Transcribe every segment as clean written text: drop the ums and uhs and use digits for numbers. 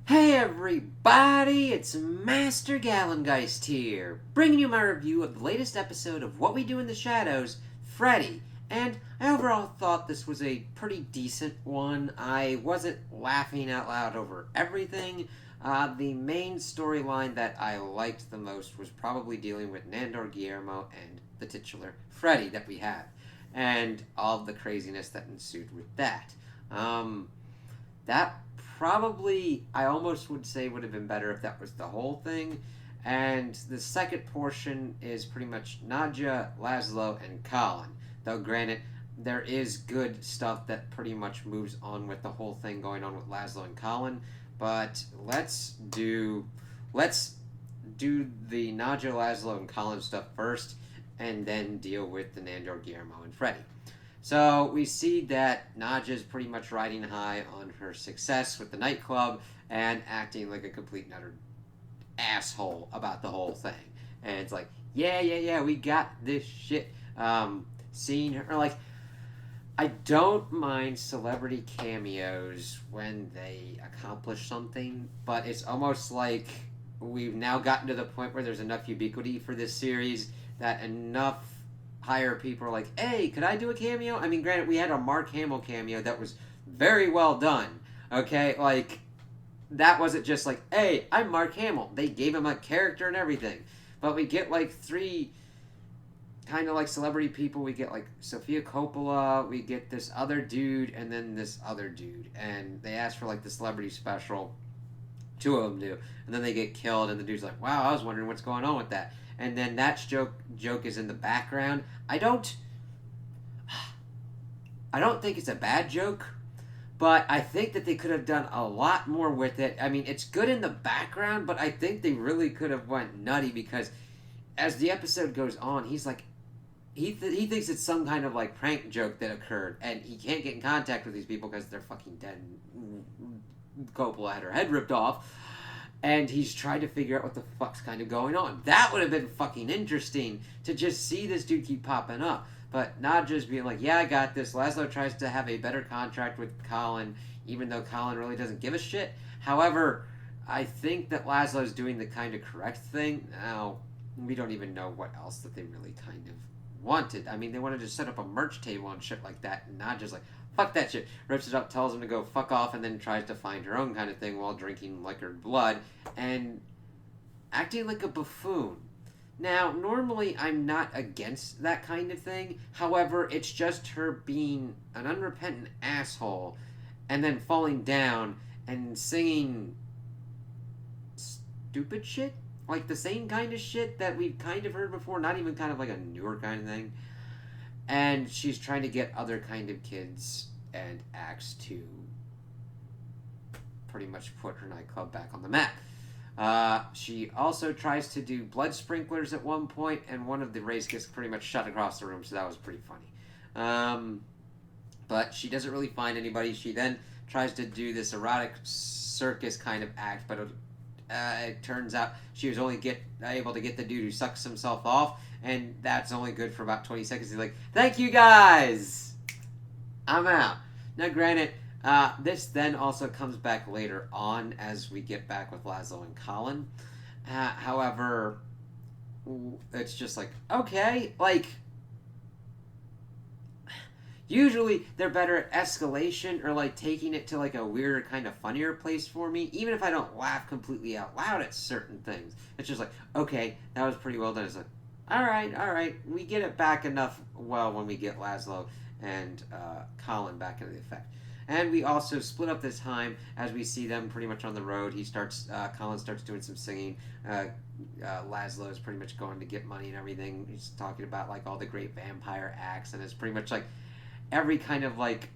Hey everybody, it's Master Gallengeist here, bringing you my review of the latest episode of What We Do in the Shadows, Freddie. And I overall thought this was a pretty decent one. I wasn't laughing out loud over everything. The main storyline that I liked the most was probably dealing with Nandor Guillermo and the titular Freddie that we have, and all the craziness that ensued with that. Um, that probably, I almost would say, would have been better if that was the whole thing. And the second portion is pretty much Nadja, Laszlo, and Colin. Though, granted, there is good stuff that pretty much moves on with the whole thing going on with Laszlo and Colin. But let's do the Nadja, Laszlo, and Colin stuff first, and then deal with the Nandor, Guillermo, and Freddie. So we see that Nadja's pretty much riding high on her success with the nightclub and acting like a complete and utter asshole about the whole thing. And it's like, yeah, we got this shit. Seeing her, like, I don't mind celebrity cameos when they accomplish something, but it's almost like we've now gotten to the point where there's enough ubiquity for this series that enough hire people are like, hey, could I do a cameo? I mean, granted, we had a Mark Hamill cameo that was very well done. Okay, like that wasn't just like, hey, I'm Mark Hamill. They gave him a character and everything. But we get like three kind of like celebrity people. We get like Sofia Coppola, we get this other dude, and then this other dude. And they ask for like the celebrity special. Two of them do. And then they get killed, and the dude's like, wow, I was wondering what's going on with that. And then that joke is in the background. I don't think it's a bad joke, but I think that they could have done a lot more with it. I mean, it's good in the background, but I think they really could have went nutty because as the episode goes on, he's like, he thinks it's some kind of like prank joke that occurred, and he can't get in contact with these people because they're fucking dead. And Coppola had her head ripped off, and he's trying to figure out what the fuck's kind of going on. That would have been fucking interesting to just see this dude keep popping up, but not just being like, yeah, I got this. Laszlo tries to have a better contract with Colin, even though Colin really doesn't give a shit. However, I think that Laszlo's doing the kind of correct thing. Now, we don't even know what else that they really kind of wanted. I mean, they wanted to set up a merch table and shit like that, and not just like, fuck that shit. Rips it up, tells him to go fuck off, and then tries to find her own kind of thing while drinking liquored blood and acting like a buffoon. Now, normally I'm not against that kind of thing. However, it's just her being an unrepentant asshole and then falling down and singing stupid shit. Like the same kind of shit that we've kind of heard before, not even kind of like a newer kind of thing. And she's trying to get other kind of kids and acts to pretty much put her nightclub back on the map. She also tries to do blood sprinklers at one point, and one of the rays gets pretty much shot across the room, so that was pretty funny. But she doesn't really find anybody. She then tries to do this erotic circus kind of act, but it turns out she was only able to get the dude who sucks himself off, and that's only good for about 20 seconds. He's like, thank you guys! I'm out. Now, granted, this then also comes back later on as we get back with Laszlo and Colin. However, it's just like, okay, like, usually they're better at escalation or like taking it to like a weirder kind of funnier place for me, even if I don't laugh completely out loud at certain things. It's just like, okay, that was pretty well done. It's like, all right, we get it back enough well when we get Laszlo and Colin back into the effect. And we also split up this time as we see them pretty much on the road. Colin starts doing some singing. Laszlo is pretty much going to get money and everything. He's talking about like all the great vampire acts, and it's pretty much like every kind of like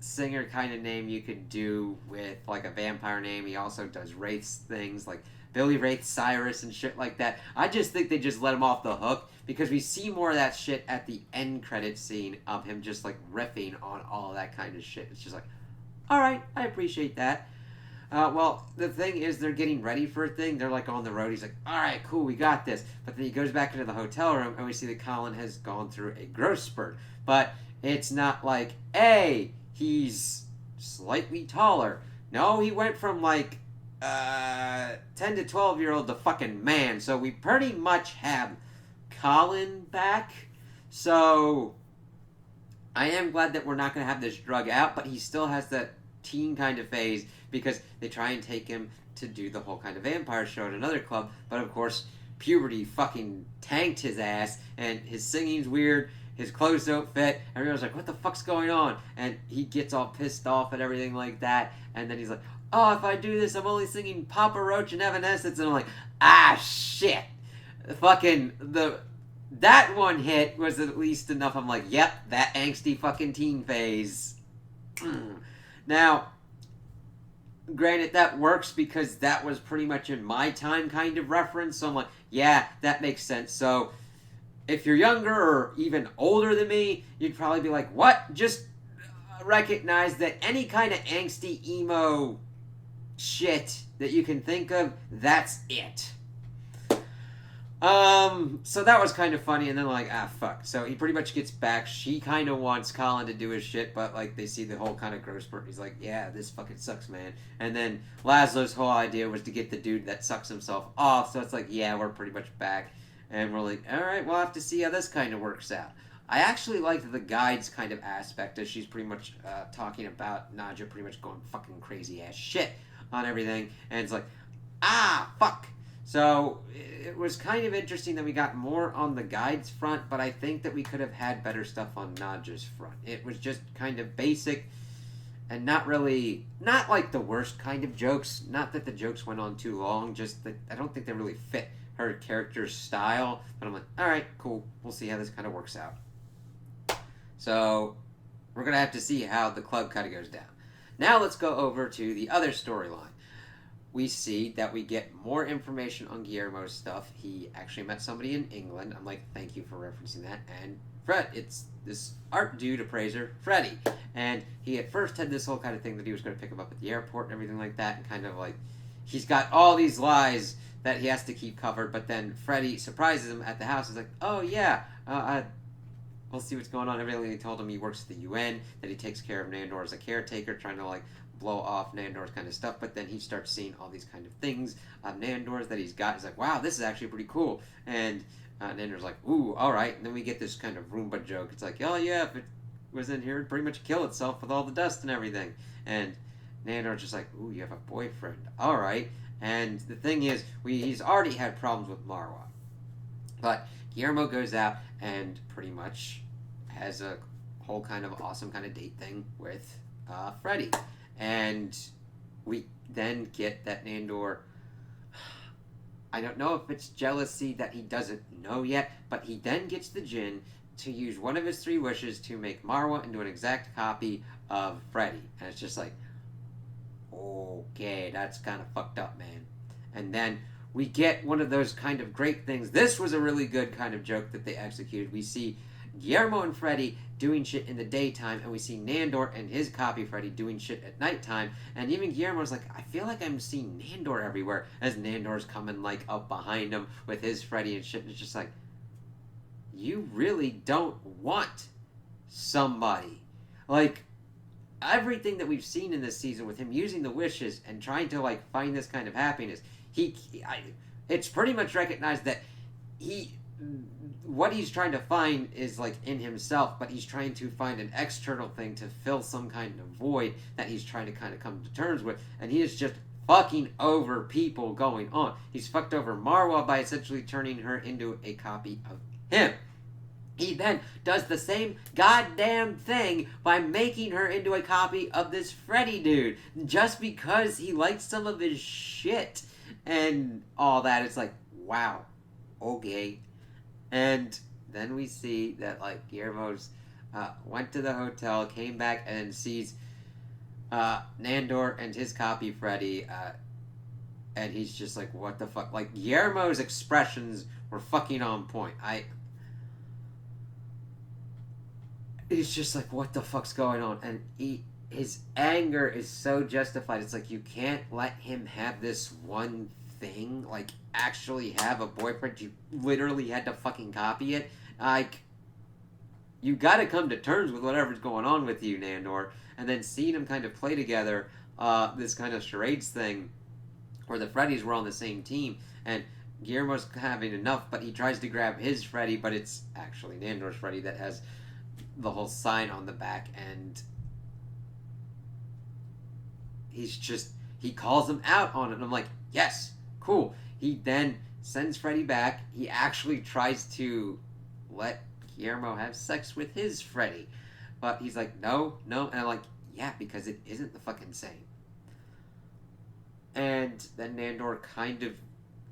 singer kind of name you could do with like a vampire name. He also does Wraiths things like Billy Wraith Cyrus and shit like that. I just think they just let him off the hook because we see more of that shit at the end credit scene of him just like riffing on all of that kind of shit. It's just like, all right, I appreciate that. Well, the thing is, they're getting ready for a thing. They're like on the road. He's like, all right, cool, we got this. But then he goes back into the hotel room, and we see that Colin has gone through a growth spurt. But it's not like, hey, he's slightly taller. No, he went from like 10 to 12-year-old to fucking man. So we pretty much have Colin back. So I am glad that we're not going to have this drug out, but he still has that teen kind of phase because they try and take him to do the whole kind of vampire show at another club. But of course, puberty fucking tanked his ass, and his singing's weird. His clothes don't fit. Everyone's like, what the fuck's going on? And he gets all pissed off and everything like that. And then he's like, oh, if I do this, I'm only singing Papa Roach and Evanescence. And I'm like, ah, shit. Fucking, that one hit was at least enough. I'm like, yep, that angsty fucking teen phase. Now, granted, that works because that was pretty much in my time kind of reference. So I'm like, yeah, that makes sense. So if you're younger or even older than me, you'd probably be like, what? Just recognize that any kind of angsty emo shit that you can think of, that's it. So that was kind of funny, and then like, ah, fuck. So he pretty much gets back. She kind of wants Colin to do his shit, but like they see the whole kind of gross part. He's like, yeah, this fucking sucks, man. And then Laszlo's whole idea was to get the dude that sucks himself off. So it's like, yeah, we're pretty much back, and we're like, all right, we'll have to see how this kind of works out. I actually liked the guide's kind of aspect as she's pretty much talking about Nadja pretty much going fucking crazy ass shit on everything, and it's like, ah, fuck. So it was kind of interesting that we got more on the guide's front, but I think that we could have had better stuff on Nadja's front. It was just kind of basic and not like the worst kind of jokes. Not that the jokes went on too long, just that I don't think they really fit her character's style. But I'm like, all right, cool. We'll see how this kind of works out. So we're going to have to see how the club kind of goes down. Now let's go over to the other storyline. We see that we get more information on Guillermo's stuff. He actually met somebody in England. I'm like, thank you for referencing that. And Fred, it's this art dude appraiser, Freddie. And he at first had this whole kind of thing that he was going to pick him up at the airport and everything like that. And kind of like, he's got all these lies that he has to keep covered. But then Freddie surprises him at the house. He's like, oh yeah, we'll see what's going on. Everything he told him, he works at the UN, that he takes care of Nandor as a caretaker, trying to like blow off Nandor's kind of stuff, but then he starts seeing all these kind of things of Nandor's that he's got. He's like, wow, this is actually pretty cool. And Nandor's like, ooh, all right. And then we get this kind of Roomba joke. It's like, oh yeah, if it was in here, it'd pretty much kill itself with all the dust and everything. And Nandor's just like, ooh, you have a boyfriend. All right. And the thing is, he's already had problems with Marwa. But Guillermo goes out and pretty much has a whole kind of awesome kind of date thing with Freddie. And we then get that Nandor, I don't know if it's jealousy that he doesn't know yet, but he then gets the djinn to use one of his 3 wishes to make Marwa into an exact copy of Freddie. And it's just like, okay, that's kind of fucked up, man. And then we get one of those kind of great things. This was a really good kind of joke that they executed. We see Guillermo and Freddie doing shit in the daytime, and we see Nandor and his copy Freddie doing shit at nighttime, and even Guillermo's like, I feel like I'm seeing Nandor everywhere, as Nandor's coming like up behind him with his Freddie and shit, and it's just like, you really don't want somebody. Like, everything that we've seen in this season with him using the wishes and trying to like find this kind of happiness, it's pretty much recognized that what he's trying to find is like in himself, but he's trying to find an external thing to fill some kind of void that he's trying to kind of come to terms with, and he is just fucking over people going on. He's fucked over Marwa by essentially turning her into a copy of him. He then does the same goddamn thing by making her into a copy of this Freddie dude, just because he likes some of his shit and all that. It's like, wow, okay. And then we see that like Guillermo's went to the hotel, came back, and sees Nandor and his copy Freddie, and he's just like, what the fuck? Like, Guillermo's expressions were fucking on point. He's just like, what the fuck's going on? And his anger is so justified. It's like, you can't let him have this one thing, like actually have a boyfriend. You literally had to fucking copy it. Like, you gotta come to terms with whatever's going on with you, Nandor. And then seeing them kind of play together, this kind of charades thing where the Freddies were on the same team, and Guillermo's having enough, but he tries to grab his Freddy, but it's actually Nandor's Freddy that has the whole sign on the back, and he calls him out on it, and I'm like, yes, cool. He then sends Freddy back. He actually tries to let Guillermo have sex with his Freddy, but he's like, no, and I'm like, yeah, because it isn't the fucking same. And then Nandor kind of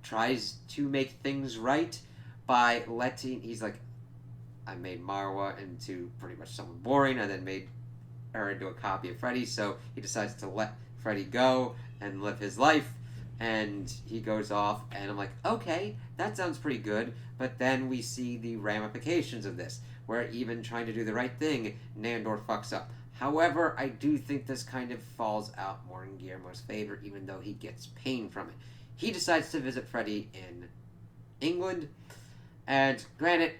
tries to make things right by he's like, I made Marwa into pretty much someone boring, and then made her into a copy of Freddy, so he decides to let Freddy go and live his life, and he goes off, and I'm like, okay, that sounds pretty good, but then we see the ramifications of this, where even trying to do the right thing, Nandor fucks up. However, I do think this kind of falls out more in Guillermo's favor, even though he gets pain from it. He decides to visit Freddy in England, and granted,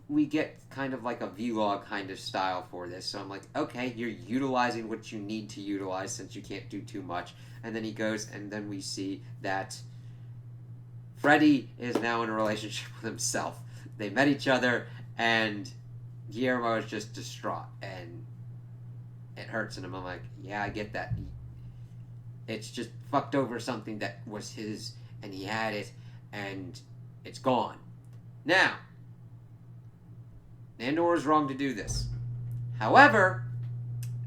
we get kind of like a vlog kind of style for this, so I'm like, okay, you're utilizing what you need to utilize since you can't do too much. And then he goes, and then we see that Freddy is now in a relationship with himself. They met each other, and Guillermo is just distraught, and it hurts him. I'm like, yeah, I get that. It's just fucked over something that was his, and he had it, and it's gone. Now, Nandor is wrong to do this. However,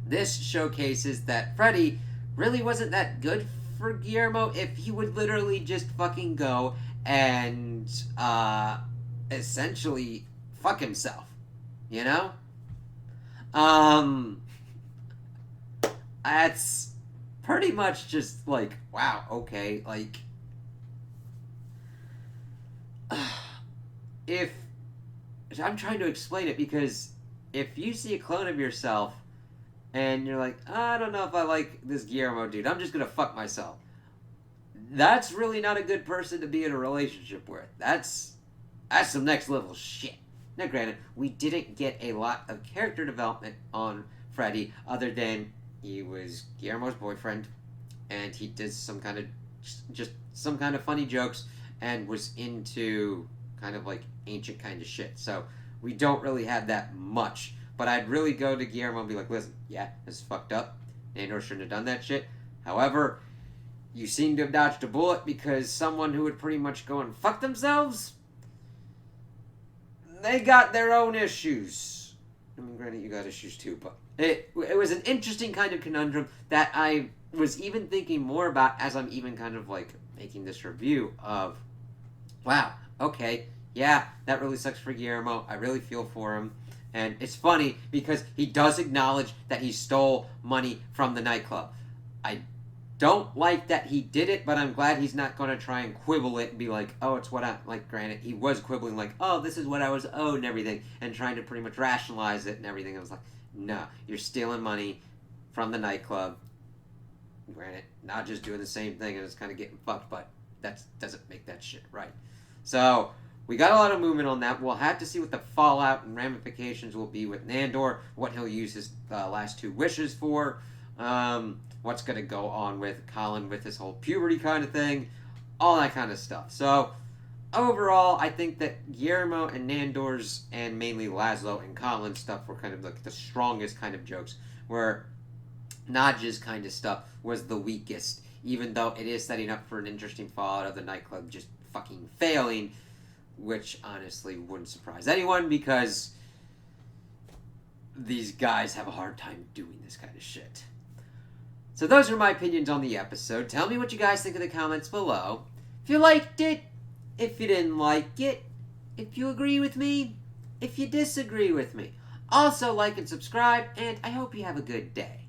this showcases that Freddy really wasn't that good for Guillermo if he would literally just fucking go and essentially fuck himself. You know? That's pretty much just like, wow, okay, like, if, I'm trying to explain it, because if you see a clone of yourself, and you're like, I don't know if I like this Guillermo dude, I'm just gonna fuck myself, that's really not a good person to be in a relationship with. That's some next level shit. Now, granted, we didn't get a lot of character development on Freddy, other than he was Guillermo's boyfriend, and he did some kind of funny jokes, and was into kind of like ancient kind of shit. So we don't really have that much. But I'd really go to Guillermo and be like, listen, yeah, this is fucked up. Nandor shouldn't have done that shit. However, you seem to have dodged a bullet, because someone who would pretty much go and fuck themselves, they got their own issues. I mean, granted, you got issues too, but it was an interesting kind of conundrum that I was even thinking more about as I'm even kind of like making this review of, wow, okay, yeah, that really sucks for Guillermo. I really feel for him. And it's funny because he does acknowledge that he stole money from the nightclub. I don't like that he did it, but I'm glad he's not going to try and quibble it and be like, oh, it's what I... Like, granted, he was quibbling like, oh, this is what I was owed and everything, and trying to pretty much rationalize it and everything. I was like, no, you're stealing money from the nightclub. Granted, not just doing the same thing and it's kind of getting fucked, but that doesn't make that shit right. So, we got a lot of movement on that. We'll have to see what the fallout and ramifications will be with Nandor, what he'll use his last two wishes for, what's going to go on with Colin with his whole puberty kind of thing, all that kind of stuff. So, overall, I think that Guillermo and Nandor's, and mainly Laszlo and Colin's stuff were kind of like the strongest kind of jokes, where Naj's kind of stuff was the weakest, even though it is setting up for an interesting fallout of the nightclub just fucking failing, which honestly wouldn't surprise anyone, because these guys have a hard time doing this kind of shit. So those are my opinions on the episode. Tell me what you guys think in the comments below. If you liked it, if you didn't like it, if you agree with me, if you disagree with me. Also, like and subscribe, and I hope you have a good day.